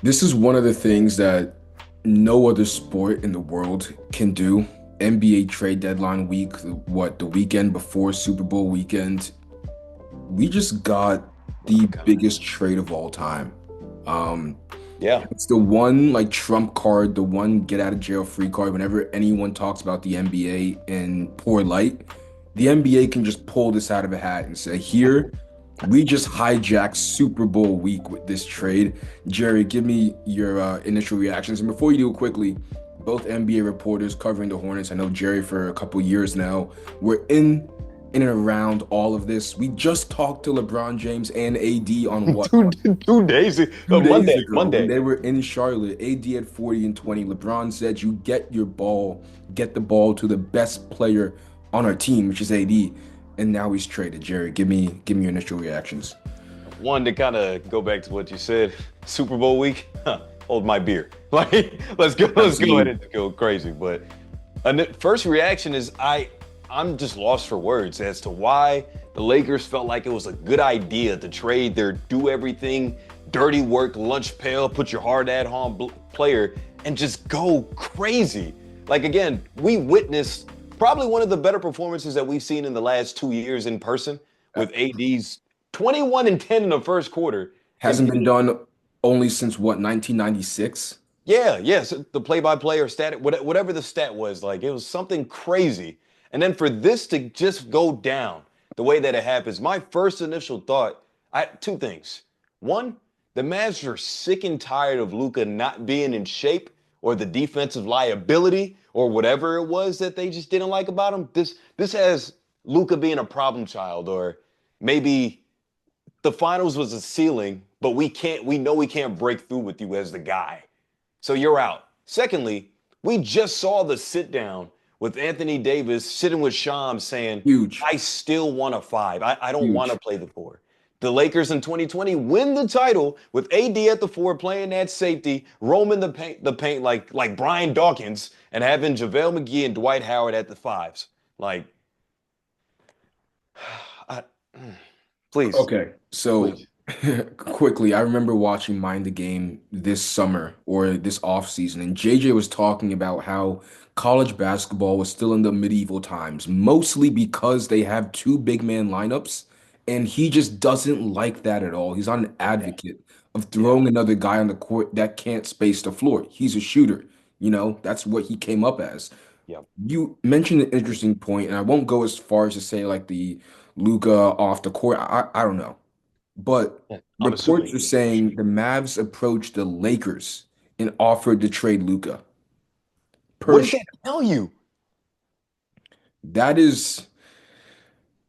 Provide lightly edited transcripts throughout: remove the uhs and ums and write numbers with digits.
This is one of the things that no other sport in the world can do. NBA trade deadline week, the weekend before Super Bowl weekend, we just got Oh the God. biggest trade of all time. Um, Yeah. it's the one like trump card, the one get out of jail free card. Whenever anyone talks about the NBA in poor light, the NBA can just pull this out of a hat and say, here, we just hijacked Super Bowl week with this trade. Jerry, give me your initial reactions. And before you do it quickly, both NBA reporters covering the Hornets, I know Jerry for a couple years now, we're in and around all of this. We just talked to LeBron James and AD on what? Two days, 2 days Monday, ago when Monday. they were in Charlotte. AD had 40 and 20. LeBron said, you get the ball to the best player on our team, which is AD. And now he's traded. Jerry, give me your initial reactions. One to kind of go back to what you said. Super Bowl week. Hold my beer. Like, let's go ahead Absolutely. and go crazy. But first reaction is I'm just lost for words as to why the Lakers felt like it was a good idea to trade their do everything, dirty work, lunch pail, put your hard at home player and just go crazy. Like again, we witnessed probably one of the better performances that we've seen in the last 2 years in person Uh, with AD's 21 and 10 in the first quarter. Hasn't been done only since what, 1996? Yeah, yes, the play-by-play or stat, whatever the stat was, like it was something crazy. And then for this to just go down the way that it happens, my first initial thought, two things. One, the Mavs are sick and tired of Luka not being in shape or the defensive liability or whatever it was that they just didn't like about him. This has Luka being a problem child, or maybe the finals was a ceiling, but we know we can't break through with you as the guy. So you're out. Secondly, we just saw the sit down with Anthony Davis sitting with Shams saying, Huge, I still want a five. I don't want to huge. play the four. The Lakers in 2020 win the title with AD at the four, playing that safety, roaming the paint like Brian Dawkins, and having JaVale McGee and Dwight Howard at the fives. Like, I, please, Okay, so please. quickly, I remember watching Mind the Game this summer or this off season, and JJ was talking about how college basketball was still in the medieval times, mostly because they have two big man lineups, and he just doesn't like that at all. He's not an Yeah, advocate of yeah, throwing another guy on the court that can't space the floor. He's a shooter, that's what he came up as. yeah. You mentioned an interesting point, and I won't go as far as to say like the Luka off the court. I don't know. But Yeah. I'm assuming reports are he is for saying sure. the Mavs approached the Lakers and offered to trade Luka What per does that tell you? that is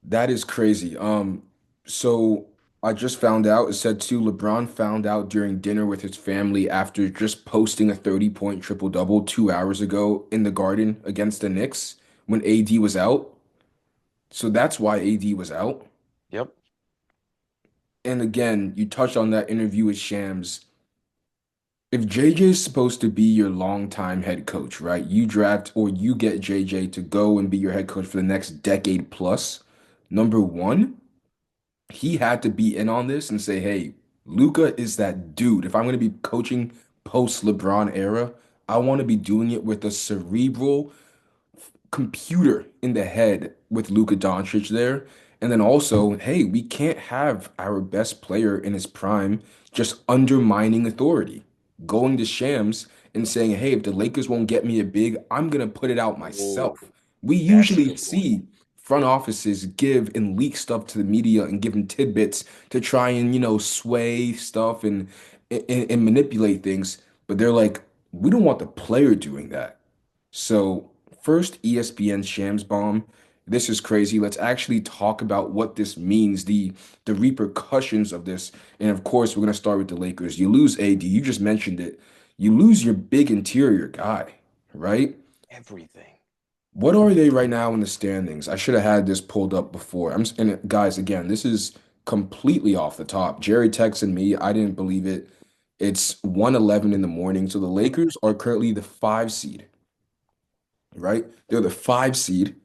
that is crazy. So I just found out, it said too, LeBron found out during dinner with his family after just posting a 30-point triple-double 2 hours ago in the Garden against the Knicks when AD was out. So that's why AD was out. Yep. And again, you touched on that interview with Shams. If JJ is supposed to be your longtime head coach, right? You draft or you get JJ to go and be your head coach for the next decade plus. Number one, he had to be in on this and say, hey, Luka is that dude. If I'm going to be coaching post LeBron era, I want to be doing it with a cerebral computer in the head with Luka Doncic there. And then also, hey, we can't have our best player in his prime just undermining authority, going to Shams and saying, hey, if the Lakers won't get me a big, I'm gonna put it out Oh, myself. We that's a usually good point. see front offices give and leak stuff to the media and give them tidbits to try and, sway stuff and manipulate things. But they're like, we don't want the player doing that. So, first, ESPN Shams bomb. This is crazy. Let's actually talk about what this means, the repercussions of this. And of course, we're gonna start with the Lakers. You lose AD, you just mentioned it. You lose your big interior guy, right? Everything. What are they right now in the standings? I should have had this pulled up before. And guys, again, this is completely off the top. Jerry texted me. I didn't believe it. It's 1:11 in the morning. So the Lakers are currently the 5 seed, right? They're the 5 seed.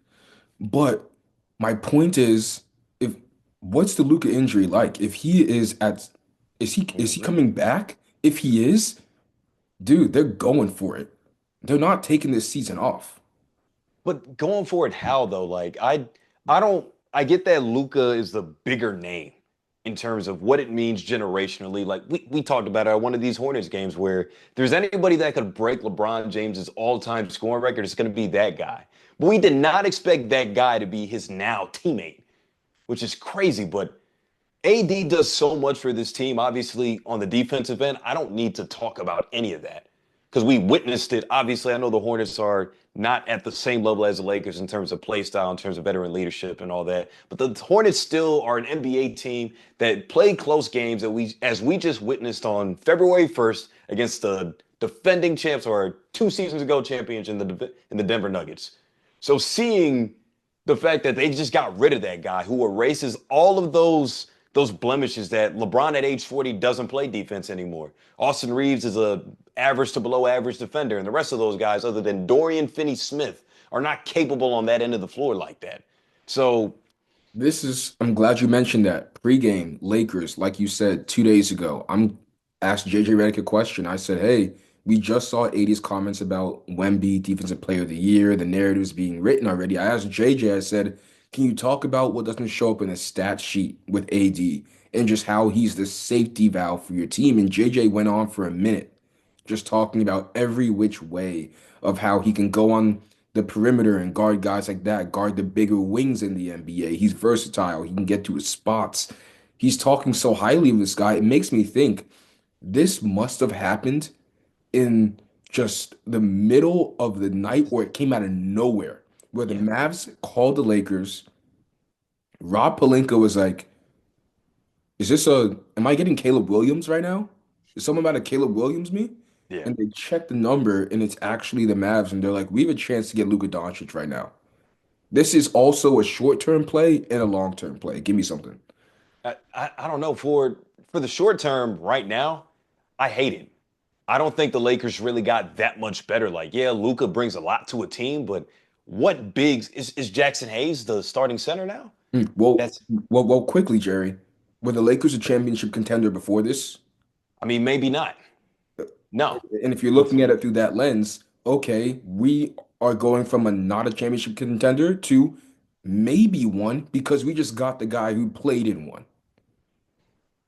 But my point is, if what's the Luka injury like? If he is at, is he Mhm. coming back? If he is, dude, they're going for it. They're not taking this season off. But going forward, how though? I don't. I get that Luka is the bigger name in terms of what it means generationally. Like we talked about it at one of these Hornets games where if there's anybody that could break LeBron James's all-time scoring record, it's going to be that guy. But we did not expect that guy to be his now teammate, which is crazy. But AD does so much for this team. Obviously, on the defensive end, I don't need to talk about any of that because we witnessed it. Obviously, I know the Hornets are not at the same level as the Lakers in terms of play style, in terms of veteran leadership and all that. But the Hornets still are an NBA team that play close games that as we just witnessed on February 1st against the defending champs or 2 seasons ago champions in the Denver Nuggets. So seeing the fact that they just got rid of that guy who erases all of those blemishes that LeBron at age 40 doesn't play defense anymore. Austin Reeves is a average to below average defender, and the rest of those guys, other than Dorian Finney-Smith, are not capable on that end of the floor like that. So, I'm glad you mentioned that. Pre-game, Lakers, like you said 2 days ago, I'm asked JJ Redick a question. I said, hey, we just saw 80's comments about Wemby, Defensive Player of the Year, the narratives being written already. I asked JJ, I said, can you talk about what doesn't show up in the stat sheet with AD and just how he's the safety valve for your team? And JJ went on for a minute, just talking about every which way of how he can go on the perimeter and guard guys like that, guard the bigger wings in the NBA. He's versatile. He can get to his spots. He's talking so highly of this guy. It makes me think this must have happened in just the middle of the night or it came out of nowhere where the yeah, Mavs called the Lakers. Rob Pelinka was like, am I getting Caleb Williams right now? Is someone about to Caleb Williams me? yeah. And they check the number and it's actually the Mavs and they're like, we have a chance to get Luka Doncic right now. This is also a short-term play and a long-term play. Give me something. I don't know. For the short term, right now, I hate it. I don't think the Lakers really got that much better. Like, yeah, Luka brings a lot to a team, but what bigs is Jackson Hayes the starting center now? Well, That's quickly, Jerry. Were the Lakers a championship contender before this? I mean, maybe not. No. And if you're But looking at it through that lens, okay, we are going from a not a championship contender to maybe one because we just got the guy who played in one.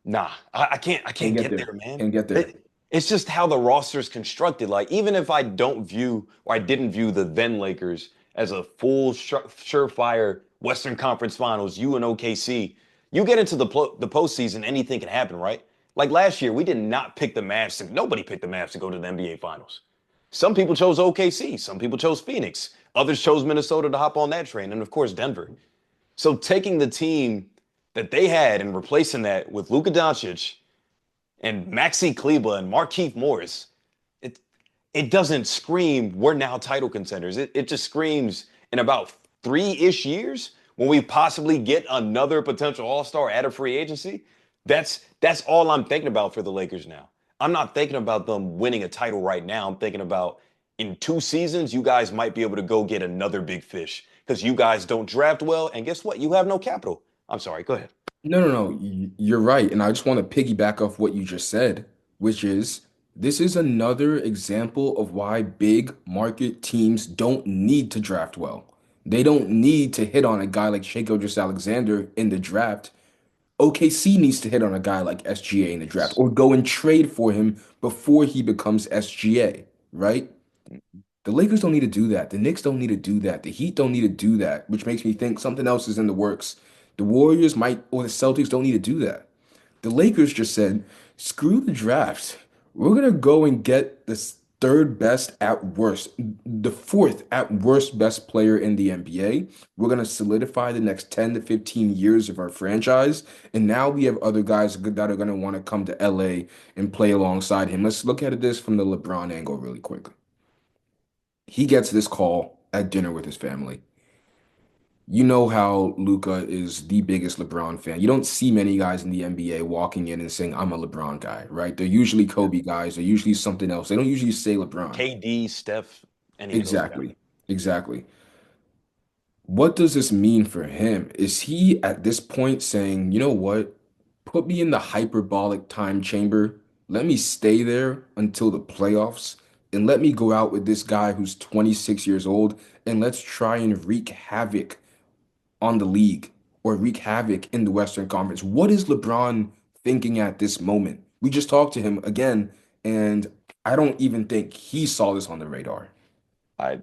nah, I Can't can't get get there. there, man. Can't get there. It's just how the roster is constructed. Like, even if I don't view or I didn't view the then Lakers as a full surefire Western Conference Finals, you and OKC, you get into the postseason, anything can happen, right? Like last year, we did not pick the Mavs. Nobody picked the Mavs to go to the NBA Finals. Some people chose OKC, some people chose Phoenix, others chose Minnesota to hop on that train, and of course Denver. So taking the team that they had and replacing that with Luka Doncic and Maxi Kleba and Markieff Morris, it it doesn't scream we're now title contenders. It just screams in about 3-ish years when we possibly get another potential all-star at a free agency. That's all I'm thinking about for the Lakers now. I'm not thinking about them winning a title right now. I'm thinking about in 2 seasons, you guys might be able to go get another big fish because you guys don't draft well. And guess what? You have no capital. I'm sorry. Go ahead. No, no, no. You're right. And I just want to piggyback off what you just said, which is this is another example of why big market teams don't need to draft well. They don't need to hit on a guy like Shai Gilgeous-Alexander in the draft. OKC needs to hit on a guy like SGA in the draft or go and trade for him before he becomes SGA, right? The Lakers don't need to do that. The Knicks don't need to do that. The Heat don't need to do that, which makes me think something else is in the works. The Warriors might, or the Celtics don't need to do that. The Lakers just said, screw the draft. We're going to go and get the third best at worst, the fourth at worst best player in the NBA. We're going to solidify the next 10 to 15 years of our franchise. And now we have other guys that are going to want to come to LA and play alongside him. Let's look at this from the LeBron angle really quickly. He gets this call at dinner with his family. You know how Luka is the biggest LeBron fan. You don't see many guys in the NBA walking in and saying, I'm a LeBron guy, right? They're usually Yeah. Kobe guys. They're usually something else. They don't usually say LeBron. KD, Steph, any of those guys. Exactly. Exactly. What does this mean for him? Is he at this point saying, you know what? Put me in the hyperbolic time chamber. Let me stay there until the playoffs and let me go out with this guy who's 26 years old and let's try and wreak havoc on the league or wreak havoc in the Western Conference. What is LeBron thinking at this moment? We just talked to him again, and I don't even think he saw this on the radar. I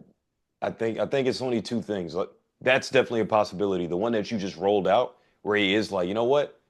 I think it's only two things. Like, that's definitely a possibility. The one that you just rolled out, where he is like, you know what?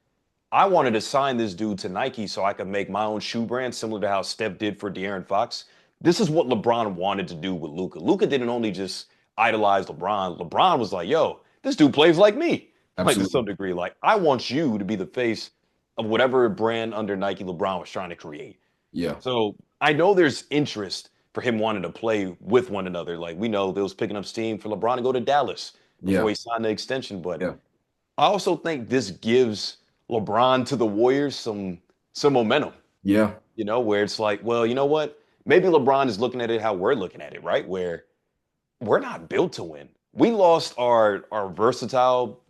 I wanted to sign this dude to Nike so I could make my own shoe brand, similar to how Steph did for De'Aaron Fox. This is what LeBron wanted to do with Luka. Luka didn't only just idolize LeBron. LeBron was like, yo, this dude plays like me, like to some Absolutely. degree. Like, I want you to be the face of whatever brand under Nike LeBron was trying to create. Yeah. So I know there's interest for him wanting to play with one another. Like, we know they was picking up steam for LeBron to go to Dallas before Yeah. he signed the extension. But Yeah. I also think this gives LeBron to the Warriors some momentum, Yeah. where it's like, well, you know what? Maybe LeBron is looking at it how we're looking at it, right? Where we're not built to win. We lost our versatile,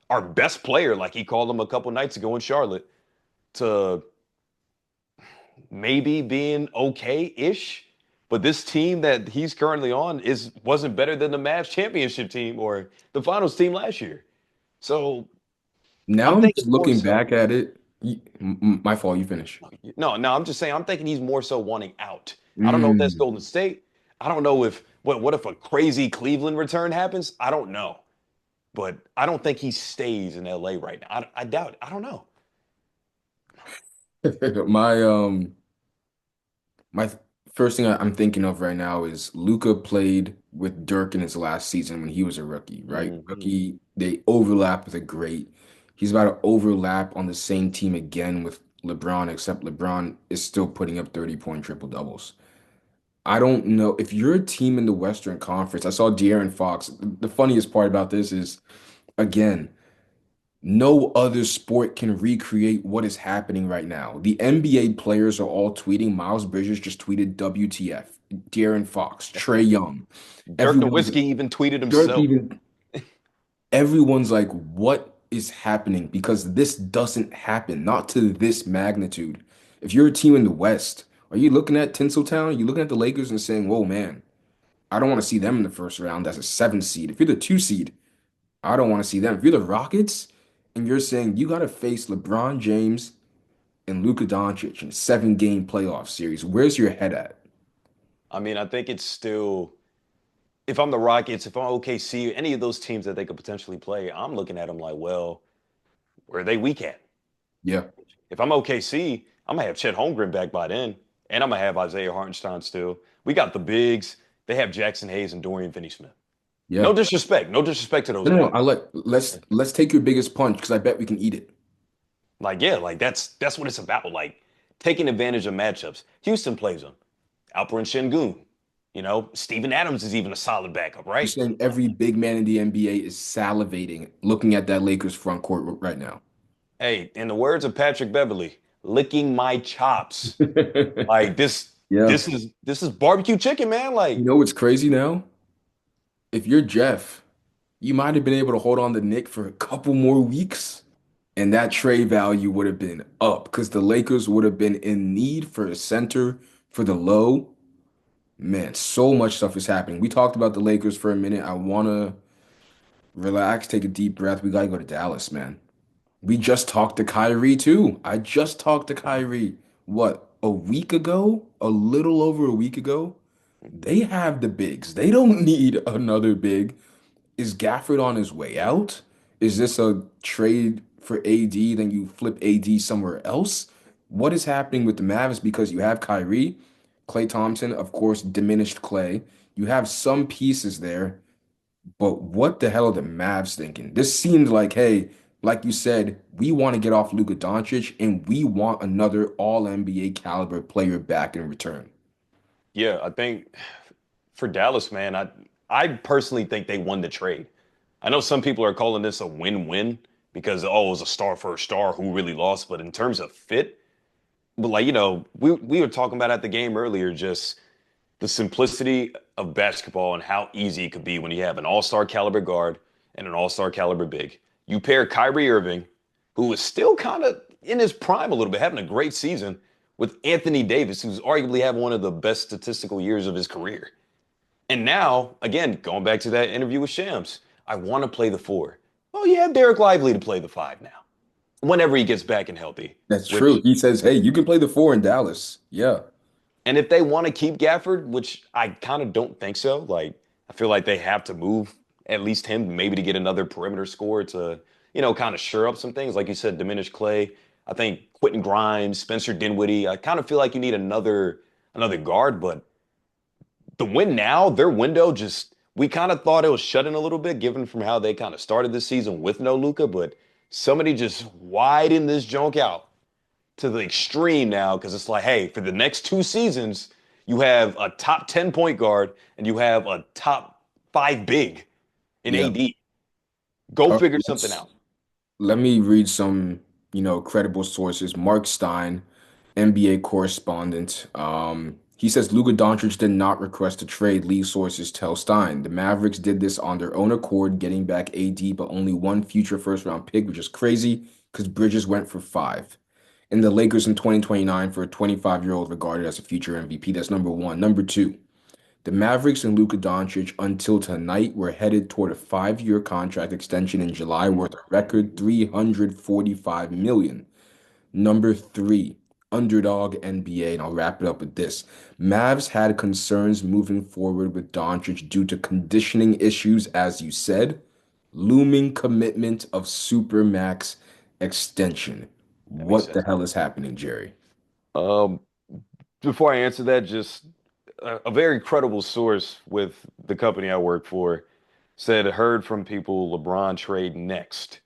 our best player, like he called him a couple nights ago in Charlotte, to maybe being okay-ish. But this team that he's currently on wasn't better than the Mavs championship team or the finals team last year. So Now I'm I'm thinking just more looking so. back at it. My fault, you finish. No, no, I'm just saying I'm thinking he's more so wanting out. I don't know if that's Mm. Golden State. I don't know if what if a crazy Cleveland return happens? I don't know. But I don't think he stays in LA right now. I doubt it. I don't know. My my first thing I'm thinking of right now is Luka played with Dirk in his last season when he was a rookie, right? Hmm. Rookie, they overlap with a great. He's about to overlap on the same team again with LeBron, except LeBron is still putting up 30-point triple doubles. I don't know if you're a team in the Western Conference. I saw De'Aaron Fox. The funniest part about this is, again, no other sport can recreate what is happening right now. The NBA players are all tweeting. Miles Bridges just tweeted WTF. De'Aaron Fox, Trey Young. Dirk Everyone's Nowitzki even tweeted Dirk himself. even everyone's like, what is happening? Because this doesn't happen, not to this magnitude. If you're a team in the West, are you looking at Tinseltown? Are you looking at the Lakers and saying, whoa, man, I don't want to see them in the first round as a 7 seed. If you're the 2 seed, I don't want to see them. If you're the Rockets and you're saying you got to face LeBron James and Luka Doncic in a 7 game playoff series, where's your head at? I mean, I think it's still, if I'm the Rockets, if I'm OKC, any of those teams that they could potentially play, I'm looking at them like, well, where are they weak at? Yeah, If I'm OKC, I'm gonna have Chet Holmgren back by then, and I'm gonna have Isaiah Hartenstein still. We got the bigs. They have Jackson Hayes and Dorian Finney-Smith. No yeah. disrespect, no disrespect to those No, no, no. guys. Let's take your biggest punch because I bet we can eat it. Like, yeah, like that's what it's about. Like taking advantage of matchups. Houston plays them. Alperen Şengün. Steven Adams is even a solid backup, You're right? saying every big man in the NBA is salivating looking at that Lakers front court right now. Hey, in the words of Patrick Beverly, licking my chops. Like this, Yeah. this is barbecue chicken, man. You Like, know what's crazy now? If you're Jeff, you might have been able to hold on to Nick for a couple more weeks, and that trade value would have been up because the Lakers would have been in need for a center for the low. Man, so much stuff is happening. We talked about the Lakers for a minute. I want to relax, take a deep breath. We got to go to Dallas, man. We just talked to Kyrie too. I just talked to Kyrie, what, a week ago? A little over a week ago? They have the bigs. They don't need another big. Is Gafford on his way out? Is this a trade for AD, then you flip AD somewhere else? What is happening with the Mavs? Because you have Kyrie, Klay Thompson, of course, diminished Klay. You have some pieces there, but what the hell are the Mavs thinking? This seemed like, hey, like you said, we want to get off Luka Doncic and we want another all NBA caliber player back in return. yeah, I think for Dallas, man, I personally think they won the trade. I know some people are calling this a win-win because it was a star for a star who really lost, but in terms of fit, but like we were talking about at the game earlier, just the simplicity of basketball and how easy it could be when you have an all-star caliber guard and an all-star caliber big. You pair Kyrie Irving, who is still kind of in his prime a little bit, having a great season, with Anthony Davis, who's arguably having one of the best statistical years of his career. And now, again, going back to that interview with Shams, I want to play the four. Well, you have Derek Lively to play the five now, whenever he gets back and healthy. That's true. Which, He says, "Hey, you can play the four in Dallas." Yeah. and if they want to keep Gafford, which I kind of don't think so, like I feel like they have to move at least him, maybe to get another perimeter scorer to, kind of shore up some things. Like you said, diminish Clay. I think Quentin Grimes, Spencer Dinwiddie. I kind of feel like you need another guard, but the win now, their window just we kind of thought it was shutting a little bit, given from how they kind of started this season with no Luka, but somebody just widened this junk out to the extreme now because it's like, hey, for the next 2 seasons, you have a top 10 point guard and you have a top five big in Yeah. AD. Go All right, figure something out. let me read some, credible sources. Mark Stein, NBA correspondent. He says Luka Doncic did not request a trade. League sources tell Stein the Mavericks did this on their own accord, getting back AD, but only one future first round pick, which is crazy because Bridges went for five. And the Lakers in 2029 for a 25-year-old regarded as a future MVP. That's number one. Number two, the Mavericks and Luka Doncic until tonight were headed toward a 5-year contract extension in July worth a record 345 million. Number three, underdog NBA, and I'll wrap it up with this. Mavs had concerns moving forward with Doncic due to conditioning issues, as you said, looming commitment of Supermax extension. That makes What the sense. hell is happening, Jerry? Um, Before I answer that, just a very credible source with the company I work for said heard from people LeBron trade next.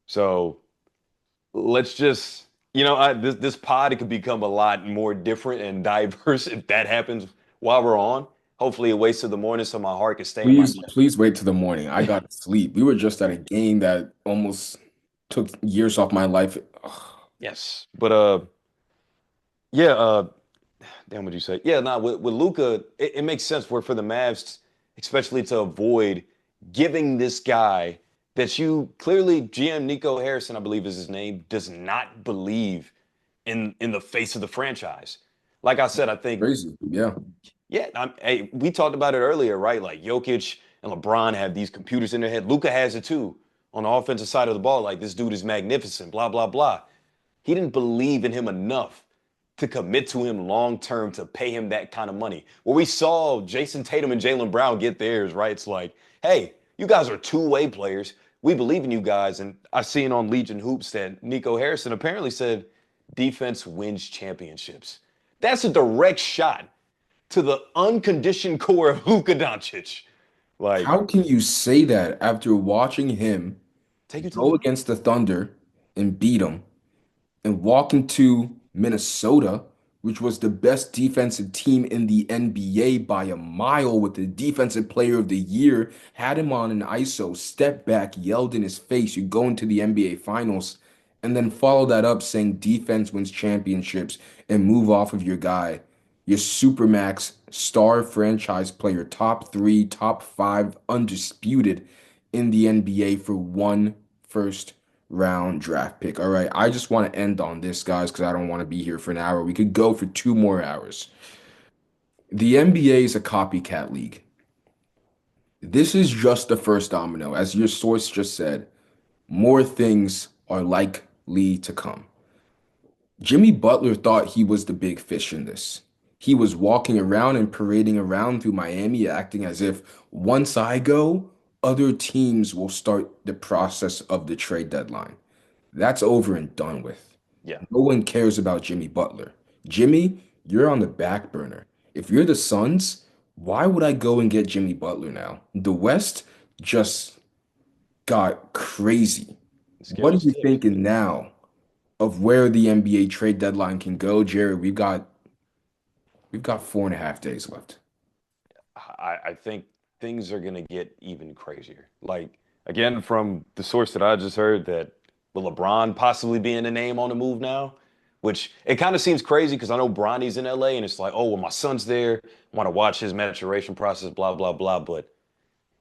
So let's just, this pod it could become a lot more different and diverse if that happens while we're on. Hopefully, it waits till the morning so my heart can stay in my Please, chest. please wait till the morning. I gotta sleep. We were just at a game that almost took years off my life. Ugh, Yes, but yeah, damn, what you say? Yeah, nah, with Luca, it makes sense for the Mavs, especially to avoid giving this guy that you clearly GM Nico Harrison, I believe is his name, does not believe in the face of the franchise. Like I said, I think crazy. Yeah. yeah, hey, we talked about it earlier, right? Like Jokic and LeBron have these computers in their head. Luca has it too on the offensive side of the ball. Like this dude is magnificent, blah blah blah. He didn't believe in him enough to commit to him long term to pay him that kind of money. Where we saw Jason Tatum and Jaylen Brown get theirs, right? It's like, hey, you guys are two-way players. We believe in you guys. And I've seen on Legion Hoops that Nico Harrison apparently said defense wins championships. That's a direct shot to the unconditioned core of Luka Doncic. Like, How can you say that after watching him take your go team. against the Thunder and beat them and walk into Minnesota, which was the best defensive team in the NBA by a mile with the defensive player of the year, had him on an ISO, stepped back, yelled in his face, you go into the NBA finals, and then follow that up saying defense wins championships and move off of your guy, your supermax star franchise player, top three, top five, undisputed in the NBA for one first round draft pick. All right, I just want to end on this, guys, because I don't want to be here for an hour. We could go for 2 more hours. The NBA is a copycat league. This is just the first domino. As your source just said, more things are likely to come. Jimmy Butler thought he was the big fish in this. He was walking around and parading around through Miami, acting as if once I go, other teams will start the process of the trade deadline. That's over and done with. Yeah. No one cares about Jimmy Butler. Jimmy, you're on the back burner. If you're the Suns, why would I go and get Jimmy Butler now? The West just got crazy. The What are scales you tipped. thinking now of where the NBA trade deadline can go, Jerry? We've got 4.5 days left. I think things are going to get even crazier. Like, again, from the source that I just heard, that will LeBron possibly be in the name on the move now? Which it kind of seems crazy because I know Bronny's in LA and it's like, oh, well, my son's there. I want to watch his maturation process, blah, blah, blah. But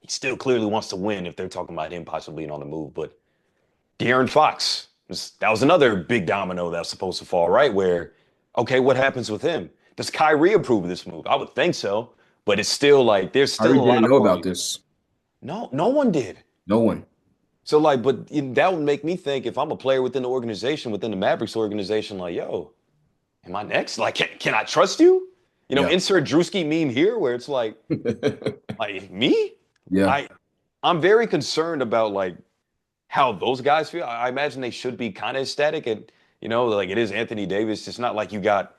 he still clearly wants to win if they're talking about him possibly being on the move. But De'Aaron Fox, that was another big domino that was supposed to fall, right? Where Okay, what happens with him? Does Kyrie approve of this move? I would think so, but it's still like there's still Kyrie a lot didn't of know about moving. this. No, no one did. No one. So like, but that would make me think if I'm a player within the organization, within the Mavericks organization, like, yo, am I next? Like, can I trust you? Yeah. Insert Drewski meme here where it's like me? Yeah. I I'm very concerned about like how those guys feel. I imagine they should be kind of ecstatic and like it is Anthony Davis. It's not like you got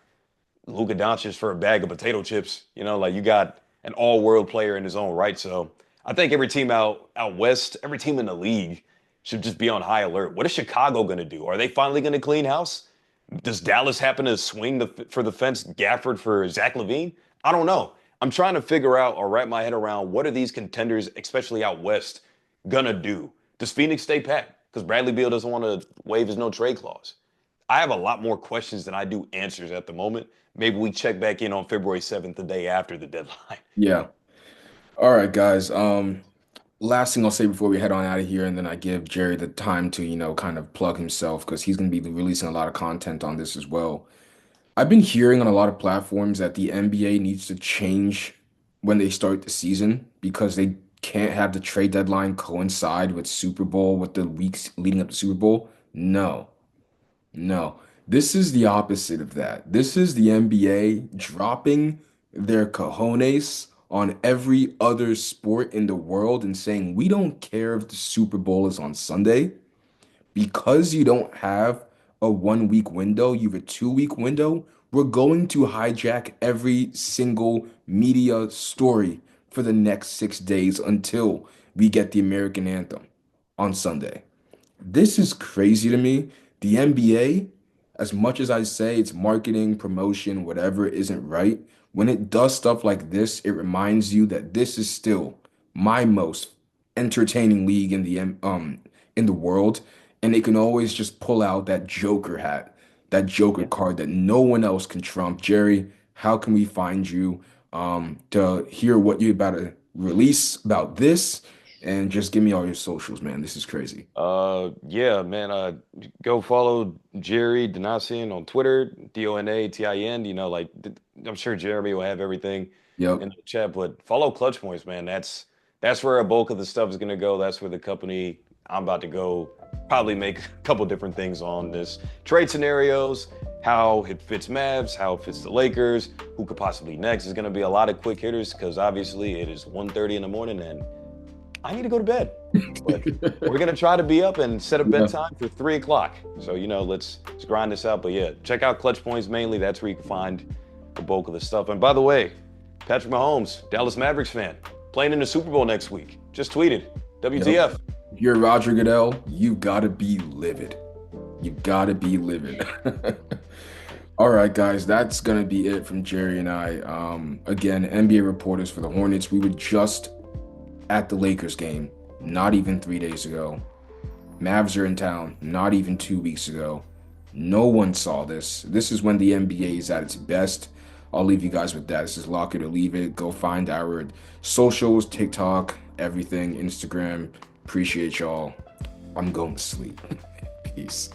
Luka Doncic for a bag of potato chips. Like you got an all-world player in his own right. So I think every team out west, every team in the league should just be on high alert. What is Chicago going to do? Are they finally going to clean house? Does Dallas happen to swing for the fence Gafford for Zach LaVine? I don't know. I'm trying to figure out or wrap my head around what are these contenders, especially out west, gonna do? Does Phoenix stay pat? Because Bradley Beal doesn't want to waive his no trade clause. I have a lot more questions than I do answers at the moment. Maybe we check back in on February 7th, the day after the deadline. Yeah. All right, guys. Last thing I'll say before we head on out of here, and then I give Jerry the time to, kind of plug himself because he's going to be releasing a lot of content on this as well. I've been hearing on a lot of platforms that the NBA needs to change when they start the season because they can't have the trade deadline coincide with Super Bowl, with the weeks leading up to Super Bowl. No, no. This is the opposite of that. This is the NBA dropping their cojones on every other sport in the world and saying, we don't care if the Super Bowl is on Sunday because you don't have a 1 week window, you have a 2 week window, we're going to hijack every single media story for the next 6 days until we get the American anthem on Sunday. This is crazy to me. The NBA, as much as I say it's marketing, promotion, whatever isn't right, when it does stuff like this, it reminds you that this is still my most entertaining league in the world, and they can always just pull out that Joker hat, that Joker Yeah. card that no one else can trump. Jerry, how can we find you to hear what you're about to release about this? And just give me all your socials, man. This is crazy. Yeah, man. Go follow Jerry Donatian on Twitter, Donatin. I'm sure Jeremy will have everything Yep. in the chat, but follow Clutch Points, man. That's where a bulk of the stuff is gonna go. That's where the company I'm about to go probably make a couple different things on this trade scenarios, how it fits Mavs, how it fits the Lakers, who could possibly next. There's gonna be a lot of quick hitters because obviously it is 1:30 in the morning and I need to go to bed. But we're gonna try to be up and set a Yeah. bedtime for 3 o'clock. So let's grind this out. But yeah, check out Clutch Points mainly. That's where you can find the bulk of the stuff. And by the way, Patrick Mahomes, Dallas Mavericks fan, playing in the Super Bowl next week. Just tweeted. Yep. WTF? If you're Roger Goodell, you gotta be livid. You gotta be livid. All right, guys, that's gonna be it from Jerry and I. Again, NBA reporters for the Hornets. We were just at the Lakers game, not even 3 days ago. Mavs are in town, not even 2 weeks ago. No one saw this. This is when the NBA is at its best. I'll leave you guys with that. This is Lock It or Leave It. Go find our socials, TikTok, everything, Instagram. Appreciate y'all. I'm going to sleep. Peace.